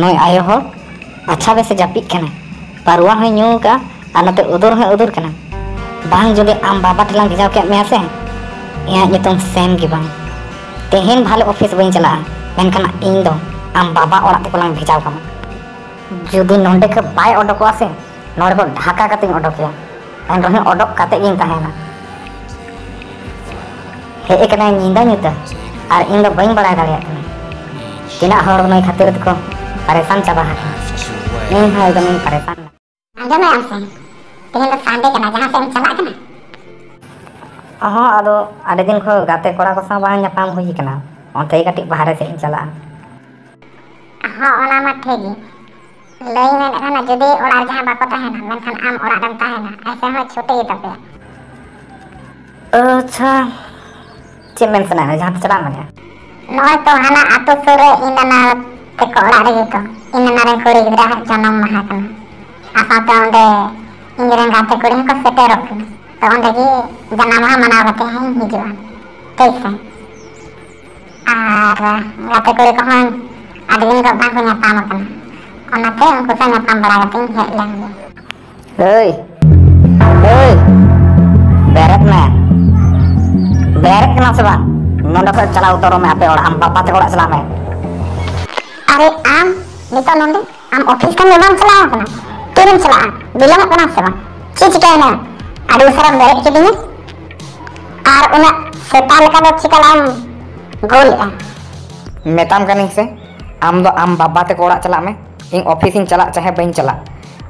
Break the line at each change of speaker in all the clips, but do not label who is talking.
नय आयो हो अच्छा बेस जापिद कना पारुआ हय न्यू का और नते उदुर हय उदुर कना बांग जदि आम बाबा ठेलांग भेजाव के मेया से इया नितुम सेम गे बांग तेहेन भाले ऑफिस बइन चला मेनखान इन दो आम बाबा ओड़ा ते कोलांग भेजाव का जदि नोंडे के बाय ओडोकवा से नोंडे को ढाका कते ओडोकया एन रहे ओडोक कते गिन ताहेना हे एकना निंदा निता और इन दो बइन बड़ाय दाड़िया कना तिना हर नय खातिर को परेशान चाबा हाका इन है एकदम परेशान
आंजम है आमसे तेहेन दो संडे कना जहां से हम चला कना
अहो आदो आडे दिन को गाते कोड़ा को सा बांग नापाम होई कना ओंते कटी बाहर से इन चला
हां ओना मा ठेगी लई में कना जदि ओड़ा जहां बाको ताहेना मेनखान आम ओड़ा दम ताहेना ऐसे हो छोटे तपे
अच्छा चेमेन सना जहां चला मने
नय तो हाना आतो सुरे इनना ते कोड़ा रे तो इनना रे कोरी गिरा जन्म महा कना आसाते ओंडे इंगरेन गाते कोड़ी को सेटेरो कना तो ओंडे गी जन्म महा मनावते हैं हिजुआ कैसे आर गाते कोड़ी को हन आदिन को बाको नापाम कना ओनाते उनको से नापाम बड़ा गतिन हेज लंगे
ओय बेरक ना से बा नोंडे को चला उतरो में आपे और आम बाबा ते कोड़ा चला में
अरे आम नितो नोंडे आम ऑफिस का मेहमान चला कना तुरंत चला बिलंग कना से बा चिचिका ना आदि उसरा बेरक के दिने आर उना सेता लेका दो चिकल आम गोल
मेताम कनिंग से आम दो आम बाबा ते कोड़ा चला में इन ऑफिस इन चला चाहे बइन चला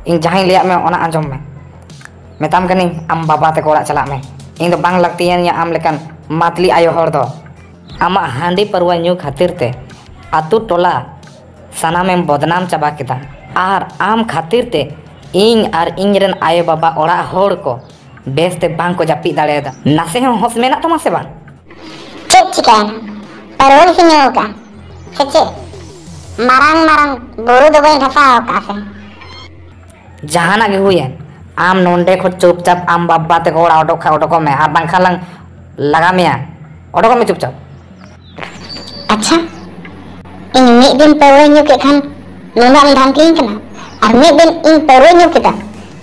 इन जहां लिया में ओना आंजम में मेताम कनिंग आम बाबा ते कोड़ा चला में इन दो बांग लगतियन या आम लेकन मातली आयो हर दो आमा हांडी परवा न्यू खातिर ते आतु टोला सानामें बदनाम चाबा केदा आर आम खातिर ते इन आर इंगरेन आयो बाबा ओड़ा होड़ को बेस ते बांग को जापी दाड़ेदा नासे हम होस मेना तमा से बा
चेक चिकान परवल से न्यू का सच्चे मारंग बोरू दो बइन धसा का से
जहाना गे हुए आम नोंडे को चुपचाप आम बाबा ते कोड़ा ओडोको में आ बांखालंग लगा मिया ओडोको में चुपचाप
अच्छा इन मिद दिन परवल न्यू के खान नुना में ढांकिन कना और मिद दिन इन परवल न्यू केदा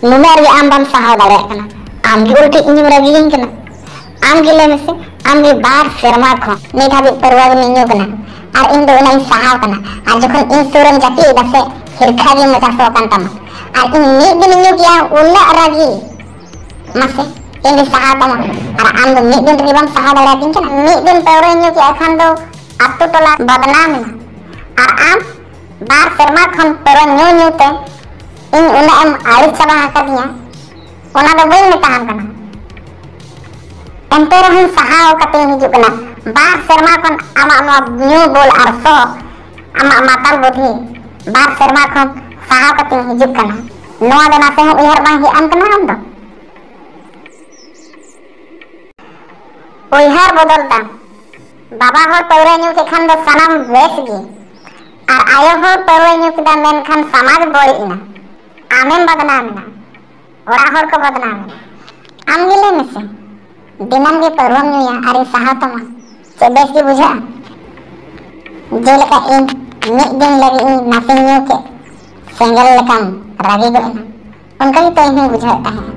नुना रे आम बम सहाव दाड़े कना आम गे उल्टी इन रगिन कना आम गे ले में से आम गे बार शर्मा खो नि धाबी परवल न्यू कना और इन दो नहीं सहाव कना और जखन इन सुरम जाती दसे हिरखा गे मजा सो कान तमा और इन मिद दिन न्यू किया उल्ला रागी मसे इन सहाव तमा और आम दो मिद दिन रिबम सहाव दाड़े दिन कना मिद दिन परवल न्यू के खान दो आतु टोला बदनाम ना और आम बार शर्मा खन परवल न्यू न्यू ते इन उना एम आड़ी चबा हाका दिया ओना दो बइन में ताहन कना एंते रहन सहाव कते हिजु कना बार शर्मा खन आमा न्यू बोल आर सो आमा माताल बुद्धि बार शर्मा खन सहाव कते हिजु कना नोआ देना से हम उहर बाही अन कना हम दो उहर बदलता बाबा हर परवल न्यू के खान दो सनम बेस गी और आयो हर परवल न्यू के मेन खान समाज बोल इना आमें बदनाम ना ओड़ा हर को बदनाम ना आम गिले में से दिनम गे परवल न्यू या अरे सहाव तमा चेबेस की बुझा जेलका इन मिद दिन लगी इन नासिंग न्यू के सेंगल लेकम रागी गो इना उनका भी तो इन्हें बुझाता है